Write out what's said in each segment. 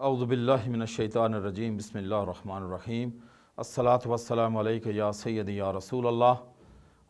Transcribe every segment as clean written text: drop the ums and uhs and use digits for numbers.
औज़ुबिल्लाहि मिनश्शैतानिर्रजीम बिस्मिल्लाहिर्रहमानिर्रहीम अस्सलातु वस्सलामु अलैका या सय्यदी या रसूलल्लाह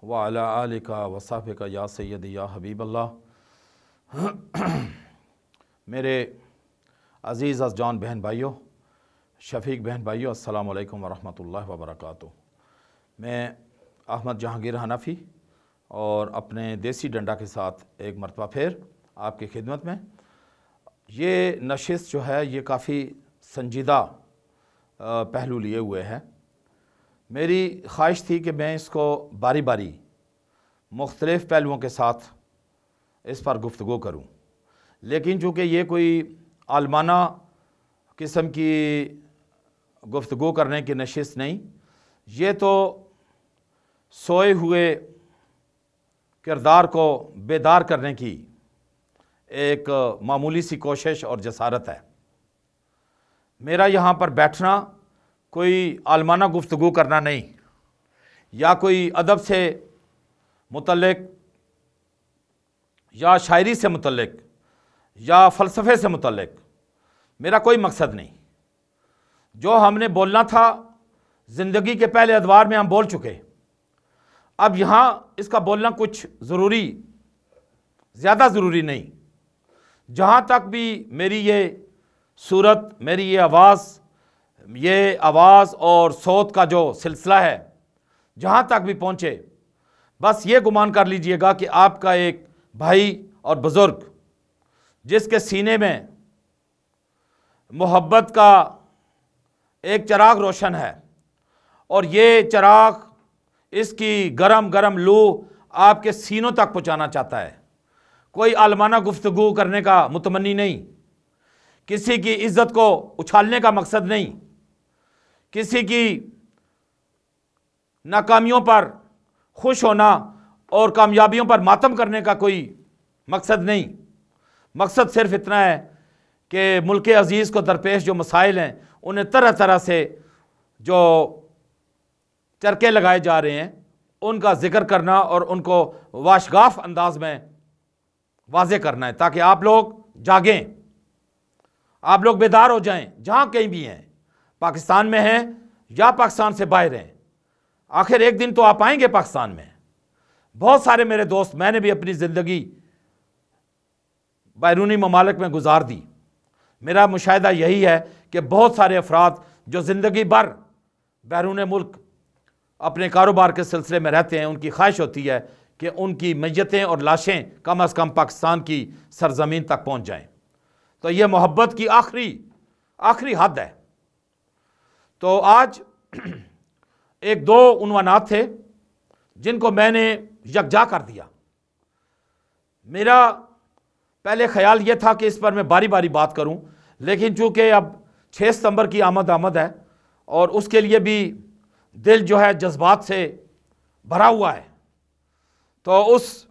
व अला आलिका व सहबिका या सय्यदी या हबीबल्लाह। मेरे अज़ीज़ जान बहन भाइयों, शफ़ीक बहन भाइयों, अस्सलामु अलैकुम व रहमतुल्लाहि व बरकातुहू। मैं अहमद जहांगीर हनफ़ी और अपने देसी डंडा के साथ एक मरतबा फिर आपकी खिदमत में। ये नशिस्त जो है ये काफ़ी संजीदा पहलू लिए हुए है। मेरी ख्वाहिश थी कि मैं इसको बारी बारी मुख्तलिफ़ पहलुओं के साथ इस पर गुफ्तगू करूं, लेकिन चूँकि ये कोई आलमाना किस्म की गुफ्तगू करने की नशिस्त नहीं, ये तो सोए हुए किरदार को बेदार करने की एक मामूली सी कोशिश और जसारत है। मेरा यहाँ पर बैठना कोई आलमाना गुफ्तगू करना नहीं, या कोई अदब से मुतल्लिक या शायरी से मुतल्लिक या फ़लसफ़े से मुतल्लिक मेरा कोई मकसद नहीं। जो हमने बोलना था ज़िंदगी के पहले अदवार में हम बोल चुके। अब यहाँ इसका बोलना कुछ ज़रूरी, ज़्यादा ज़रूरी नहीं। जहाँ तक भी मेरी ये सूरत, मेरी ये आवाज़ और सौत का जो सिलसिला है, जहाँ तक भी पहुँचे, बस ये गुमान कर लीजिएगा कि आपका एक भाई और बुज़ुर्ग जिसके सीने में मोहब्बत का एक चिराग रोशन है, और ये चिराग इसकी गरम गरम लू आपके सीनों तक पहुँचाना चाहता है। कोई आलमाना गुफ्तगू करने का मुतमन्नी नहीं, किसी की इज्जत को उछालने का मकसद नहीं, किसी की नाकामियों पर खुश होना और कामयाबियों पर मातम करने का कोई मकसद नहीं। मकसद सिर्फ इतना है कि मुल्क अज़ीज़ को दरपेश जो मसाइल हैं उन्हें तरह तरह से जो चरके लगाए जा रहे हैं उनका जिक्र करना और उनको वाशगाफ अंदाज में वाज़े करना है, ताकि आप लोग जागें, आप लोग बेदार हो जाएं, जहाँ कहीं भी हैं, पाकिस्तान में हैं या पाकिस्तान से बाहर हैं। आखिर एक दिन तो आप आएंगे पाकिस्तान में। बहुत सारे मेरे दोस्त, मैंने भी अपनी ज़िंदगी बैरूनी ममालिक में गुजार दी। मेरा मुशाहिदा यही है कि बहुत सारे अफराद जो ज़िंदगी भर बैरून मुल्क अपने कारोबार के सिलसिले में रहते हैं, उनकी ख्वाहिश होती है कि उनकी मैयतें और लाशें कम अज़ कम पाकिस्तान की सरजमीन तक पहुंच जाएं। तो यह मोहब्बत की आखिरी हद है। तो आज एक दो उन्वानात थे जिनको मैंने यकजा कर दिया। मेरा पहले ख्याल यह था कि इस पर मैं बारी बारी बात करूं, लेकिन चूंकि अब 6 सितंबर की आमद है और उसके लिए भी दिल जो है जज्बात से भरा हुआ है, तो उस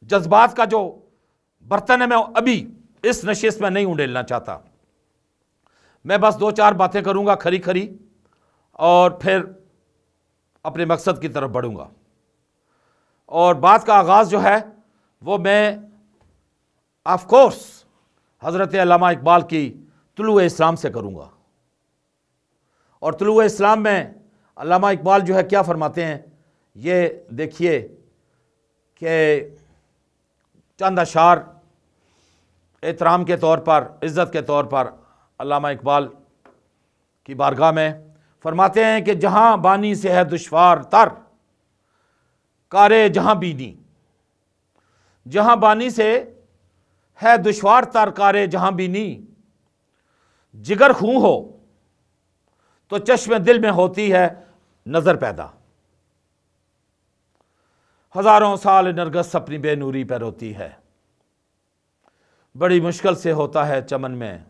जज्बात का जो बर्तन है मैं अभी इस नशिस्त में नहीं उंडेलना चाहता। मैं बस 2-4 बातें करूंगा खरी खरी और फिर अपने मकसद की तरफ बढ़ूंगा। और बात का आगाज़ जो है वो मैं ऑफ कोर्स हज़रत अल्लामा इकबाल की तुलूए इस्लाम से करूंगा। और तुलूए इस्लाम में अल्लामा इकबाल जो है क्या फरमाते हैं, ये देखिए कि चंद अशार एहतराम के तौर पर, इज़्ज़त के तौर पर अल्लामा इकबाल की बारगाह में फरमाते हैं कि जहाँ बानी से है दुश्वार तर कारे जहाँ बीनी, जहाँ बानी से है दुश्वार तर कारे जहाँ बीनी, जिगर खूं हो तो चश्मे दिल में होती है नज़र पैदा, हज़ारों साल नरगस अपनी बेनूरी पर होती है, बड़ी मुश्किल से होता है चमन में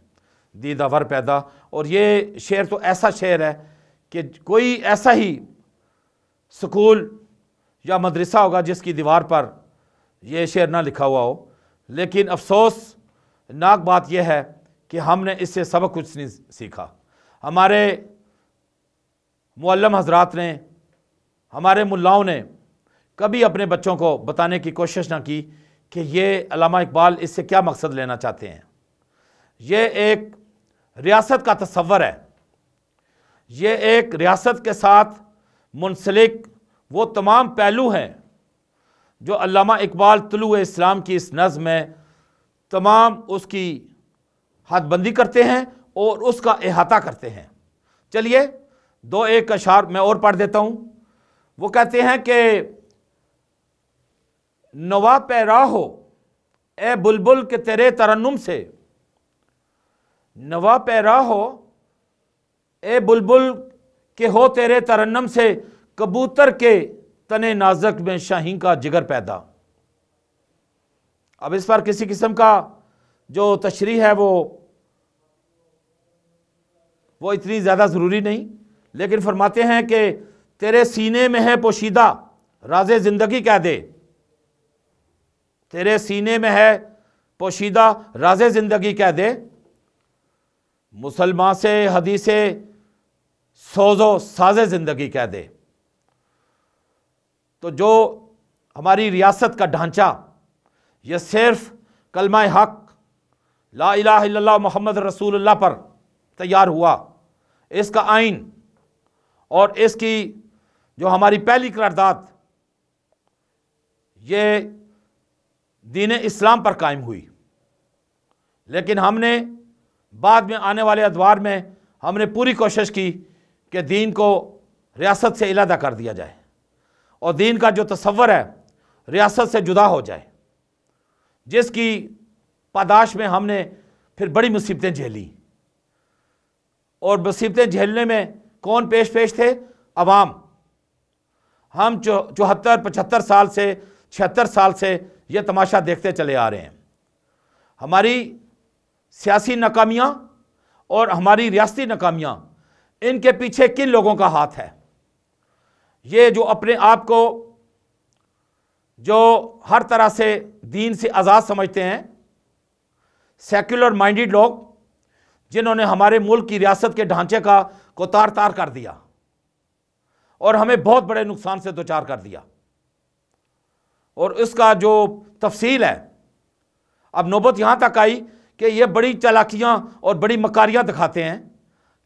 दीदावर पैदा। और ये शेर तो ऐसा शेर है कि कोई ऐसा ही स्कूल या मदरसा होगा जिसकी दीवार पर यह शेर ना लिखा हुआ हो, लेकिन अफसोस नाक बात यह है कि हमने इससे सबक कुछ नहीं सीखा। हमारे मुअल्लिम हजरात ने, हमारे मुल्लाओं ने कभी अपने बच्चों को बताने की कोशिश ना की कि ये अल्लामा इकबाल इससे क्या मकसद लेना चाहते हैं। ये एक रियासत का तस्वर है, ये एक रियासत के साथ मुंसलिक वो तमाम पहलू हैं जो अल्लामा इकबाल तुलूए इस्लाम की इस नज़्म में तमाम उसकी हदबंदी करते हैं और उसका अहाता करते हैं। चलिए दो एक अशार मैं और पढ़ देता हूँ। वो कहते हैं कि नवा पैरा हो ए बुलबुल के तेरे तरन्नुम से, नवा पैरा हो ए बुलबुल के हो तेरे तरन्नम से, कबूतर के तने नाजक में शाहीन का जिगर पैदा। अब इस पर किसी किस्म का जो तशरीह है वो इतनी ज़्यादा ज़रूरी नहीं, लेकिन फरमाते हैं कि तेरे सीने में है पोशीदा राज़े ज़िंदगी कह दे, तेरे सीने में है पोशीदा राज़े ज़िंदगी कह दे, मुसलमान से हदीसे सोजो साज़े ज़िंदगी कह दे। तो जो हमारी रियासत का ढांचा यह सिर्फ कलमा हक ला इलाहा इल्लल्लाह मोहम्मद रसूलुल्लाह पर तैयार हुआ, इसका आइन और इसकी जो हमारी पहली करारदाद ये दीन इस्लाम पर कायम हुई, लेकिन हमने बाद में आने वाले अदवार में हमने पूरी कोशिश की कि दीन को रियासत से अलहदा कर दिया जाए और दीन का जो तस्वर है रियासत से जुदा हो जाए, जिसकी पादाश में हमने फिर बड़ी मुसीबतें झेली। और मुसीबतें झेलने में कौन पेश थे? अवाम। हम 74-75 साल से 76 साल से ये तमाशा देखते चले आ रहे हैं। हमारी सियासी नाकामियाँ और हमारी रियासती नाकामियाँ, इनके पीछे किन लोगों का हाथ है? ये जो अपने आप को जो हर तरह से दीन से आज़ाद समझते हैं, सेक्युलर माइंडेड लोग, जिन्होंने हमारे मुल्क की रियासत के ढांचे को तार तार कर दिया और हमें बहुत बड़े नुकसान से दो चार कर दिया। और इसका जो तफसील है, अब नौबत यहाँ तक आई कि ये बड़ी चालाकियाँ और बड़ी मकारियाँ दिखाते हैं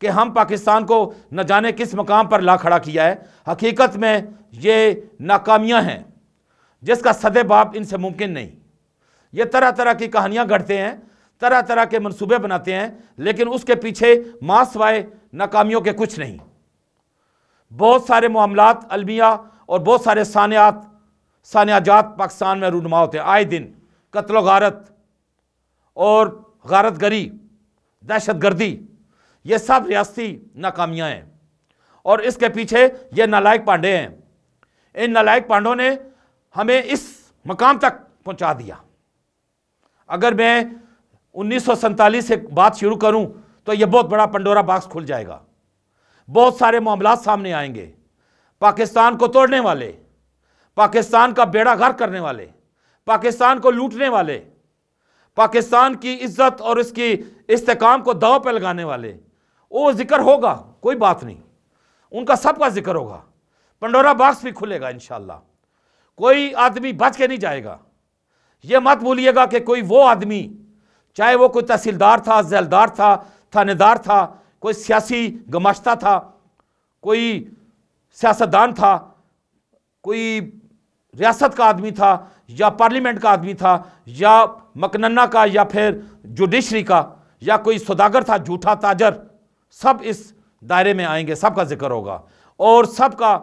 कि हम पाकिस्तान को न जाने किस मकाम पर ला खड़ा किया है। हकीकत में ये नाकामियाँ हैं जिसका सदेबाब इनसे मुमकिन नहीं। ये तरह तरह की कहानियाँ गढ़ते हैं, तरह तरह के मंसूबे बनाते हैं, लेकिन उसके पीछे मासवाए नाकामियों के कुछ नहीं। बहुत सारे मामलात अलमिया और बहुत सारे सानियाजात पाकिस्तान में रूनुमा होते हैं। आए दिन कत्ल गारत और गारतगरी, दहशत गर्दी, ये सब रियासती नाकामियाँ हैं और इसके पीछे ये नालायक पांडे हैं। इन नालायक पांडों ने हमें इस मकाम तक पहुंचा दिया। अगर मैं 1947 से बात शुरू करूं तो यह बहुत बड़ा पंडोरा बॉक्स खुल जाएगा। बहुत सारे मामलात सामने आएंगे, पाकिस्तान को तोड़ने वाले, पाकिस्तान का बेड़ा गर्क करने वाले, पाकिस्तान को लूटने वाले, पाकिस्तान की इज्जत और इसकी इस्तेकाम को दांव पे लगाने वाले, वो जिक्र होगा, कोई बात नहीं, उनका सबका जिक्र होगा। पंडोरा बॉक्स भी खुलेगा इंशाअल्लाह, कोई आदमी बच के नहीं जाएगा। ये मत भूलिएगा कि कोई वो आदमी, चाहे वो कोई तहसीलदार था, जैलदार था, थानेदार था, कोई सियासी गमाश्ता था, कोई सियासतदान था, कोई रियासत का आदमी था या पार्लियामेंट का आदमी था या मकनन्ना का या फिर जुडिशरी का या कोई सौदागर था, झूठा ताजर, सब इस दायरे में आएंगे, सबका जिक्र होगा और सबका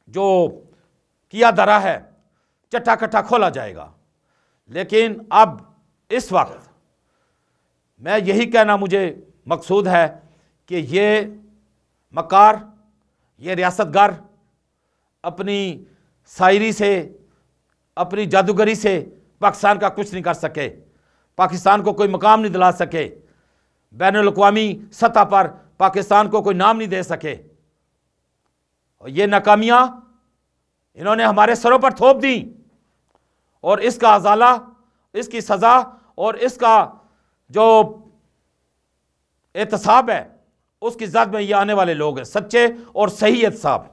जो किया दरा है चट्टा कट्टा खोला जाएगा। लेकिन अब इस वक्त मैं यही कहना मुझे मकसूद है कि ये मकार, ये रियासतगर अपनी शायरी से, अपनी जादूगरी से पाकिस्तान का कुछ नहीं कर सके, पाकिस्तान को कोई मकाम नहीं दिला सके, बैनुल अक़वामी सतह पर पाकिस्तान को कोई नाम नहीं दे सके। और ये नाकामियाँ इन्होंने हमारे सरों पर थोप दी और इसका अजाला, इसकी सज़ा और इसका जो एहतसाब है उसकी ज़द में ये आने वाले लोग हैं, सच्चे और सही एहतसाब।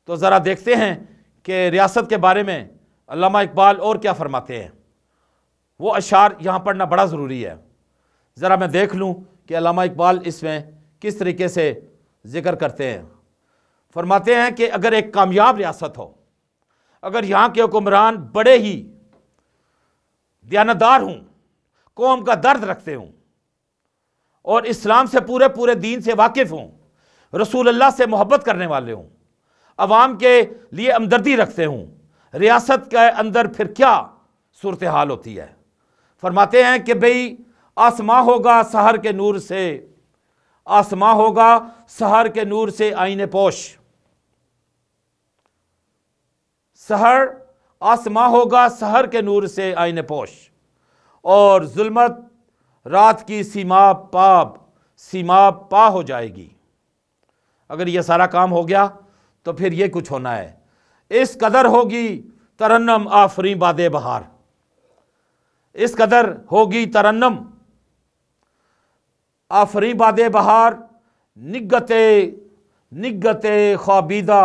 तो ज़रा देखते हैं कि रियासत के बारे में अल्लामा इकबाल और क्या फरमाते हैं। वो अशार यहाँ पढ़ना बड़ा ज़रूरी है। ज़रा मैं देख लूँ कि अल्लामा इकबाल इसमें किस तरीके से ज़िक्र करते हैं। फरमाते हैं कि अगर एक कामयाब रियासत हो, अगर यहाँ के हुक्मरान बड़े ही दयानतदार हों, कौम का दर्द रखते हों और इस्लाम से पूरे पूरे दीन से वाकिफ़ हों, रसूलुल्लाह से मोहब्बत करने वाले हों, अवाम के लिए हमदर्दी रखते हों, रियासत के अंदर फिर क्या सूरत हाल होती है। फरमाते हैं कि भाई आसमां होगा सहर के नूर से, आसमां होगा सहर के नूर से आईने पोश, सहर आसमां होगा सहर के नूर से आईने पोश, और जुल्मत रात की सीमा पा हो जाएगी। अगर ये सारा काम हो गया तो फिर ये कुछ होना है। इस कदर होगी तरन्नम आफरी बादे बहार, इस कदर होगी तरन्नम आफरी बादे बहार, निगते ख्वाबीदा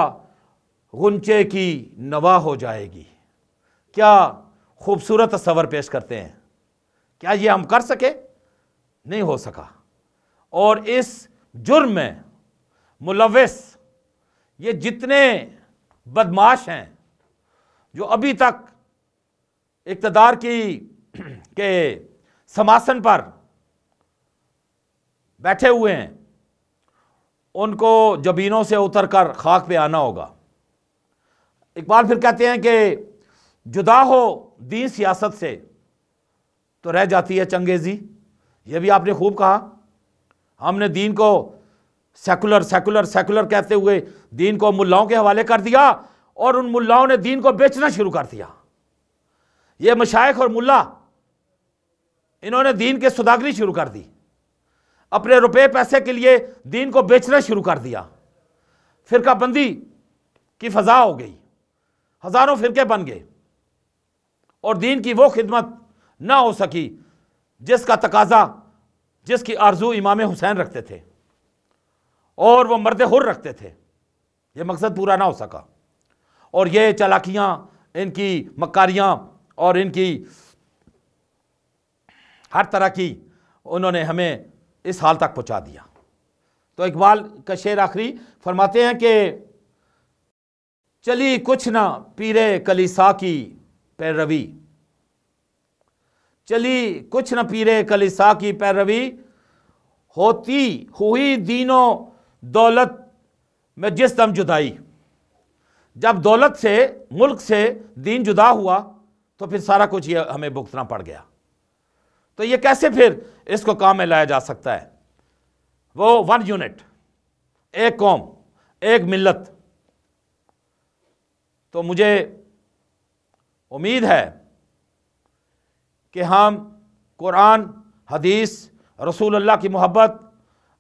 गुंचे की नवा हो जाएगी। क्या खूबसूरत तस्वर पेश करते हैं। क्या ये हम कर सके? नहीं हो सका। और इस जुर्म में मुलव्विस ये जितने बदमाश हैं जो अभी तक इक़्तिदार के समासन पर बैठे हुए हैं, उनको जबीनों से उतर कर खाक पे आना होगा। इकबाल फिर कहते हैं कि जुदा हो दीन सियासत से तो रह जाती है चंगेज़ी। ये भी आपने खूब कहा। हमने दीन को सेकुलर सेकुलर सेकुलर कहते हुए दीन को मुल्लाओं के हवाले कर दिया और उन मुल्लाओं ने दीन को बेचना शुरू कर दिया। ये मशाइख और मुल्ला, इन्होंने दीन के सौदागरी शुरू कर दी, अपने रुपए पैसे के लिए दीन को बेचना शुरू कर दिया। फिरकाबंदी की फजा हो गई, हजारों फिरके बन गए और दीन की वो खिदमत ना हो सकी जिसका तकाजा, जिसकी आरजू इमाम हुसैन रखते थे और वो मर्द हुर रखते थे। ये मकसद पूरा ना हो सका और ये चालाकियाँ, इनकी मक्कारियाँ और इनकी हर तरह की उन्होंने हमें इस हाल तक पहुँचा दिया। तो इकबाल का शेर आखिरी फरमाते हैं कि चली कुछ ना पीरे कलीसा की पैरवी, चली कुछ न पीरे कलीसा की पैरवी, होती हुई दीनो दौलत में जिस दम जुदाई। जब दौलत से, मुल्क से दीन जुदा हुआ तो फिर सारा कुछ ये हमें भुगतना पड़ गया। तो ये कैसे फिर इसको काम में लाया जा सकता है? वो वन यूनिट, एक कौम, एक मिल्लत। तो मुझे उम्मीद है कि हम कुरान, हदीस, रसूलुल्लाह की मोहब्बत,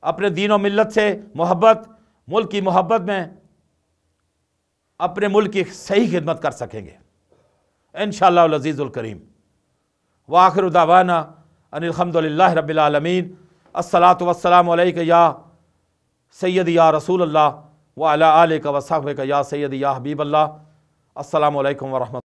अपने दीन और मिल्लत से मोहब्बत, मुल्क की मोहब्बत में अपने मुल्क की सही खिदमत कर सकेंगे इंशाअल्लाह अज़ीज़ुल करीम। व आखिरु दावाना अनिल हम्दुलिल्लाहि रब्बिल आलमीन। अस्सलातु वस्सलामु अलैका या सय्यदी या रसूलल्लाह व अला आलिका व सहबिका या सय्यदी या हबीबल्लाह। अस्सलामु अलैकुम व रहमतुल्लाह।